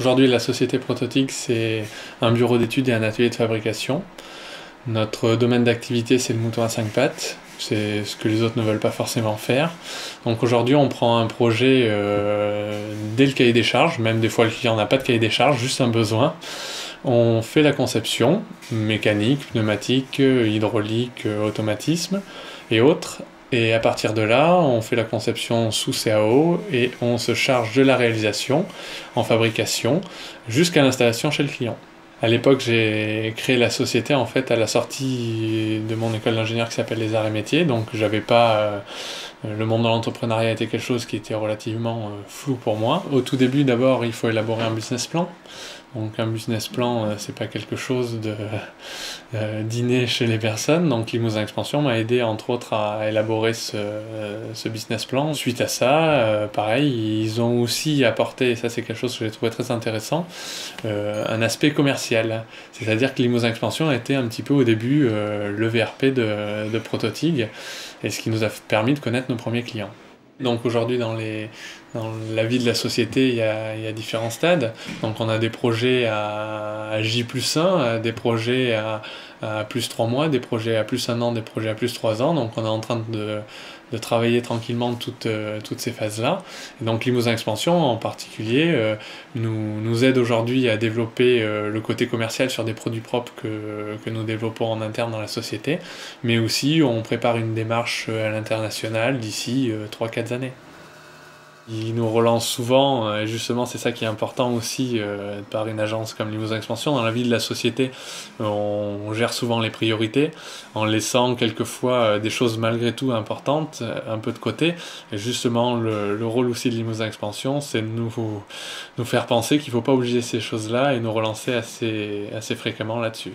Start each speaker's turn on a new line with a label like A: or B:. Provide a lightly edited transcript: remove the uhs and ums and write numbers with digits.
A: Aujourd'hui, la société Prototics, c'est un bureau d'études et un atelier de fabrication. Notre domaine d'activité, c'est le mouton à 5 pattes. C'est ce que les autres ne veulent pas forcément faire. Donc aujourd'hui, on prend un projet dès le cahier des charges, même des fois le client n'a pas de cahier des charges, juste un besoin. On fait la conception, mécanique, pneumatique, hydraulique, automatisme et autres. Et à partir de là, on fait la conception sous CAO et on se charge de la réalisation en fabrication jusqu'à l'installation chez le client. À l'époque, j'ai créé la société en fait à la sortie de mon école d'ingénieur qui s'appelle les Arts et Métiers, donc j'avais pas le monde de l'entrepreneuriat était quelque chose qui était relativement flou pour moi. Au tout début, d'abord, il faut élaborer un business plan. Donc un business plan, c'est pas quelque chose de d'inné chez les personnes. Donc Limousin Expansion m'a aidé entre autres à élaborer ce business plan. Suite à ça, pareil, ils ont aussi apporté, et ça c'est quelque chose que j'ai trouvé très intéressant, un aspect commercial. C'est-à-dire que Limousin Expansion était un petit peu au début le VRP de Prototig, et ce qui nous a permis de connaître nos premiers clients. Donc aujourd'hui dans la vie de la société il y a différents stades. Donc on a des projets à J+1, des projets à plus 3 mois, des projets à plus 1 an, des projets à plus 3 ans. Donc on est en train de travailler tranquillement toutes ces phases-là. Et donc Limousin Expansion en particulier nous aide aujourd'hui à développer le côté commercial sur des produits propres que nous développons en interne dans la société, mais aussi on prépare une démarche à l'international d'ici 3-4 années. Ils nous relancent souvent, et justement c'est ça qui est important aussi par une agence comme Limousin Expansion. Dans la vie de la société, on gère souvent les priorités en laissant quelquefois des choses malgré tout importantes un peu de côté. Et justement le rôle aussi de Limousin Expansion, c'est de nous faire penser qu'il ne faut pas oublier ces choses-là et nous relancer assez fréquemment là-dessus.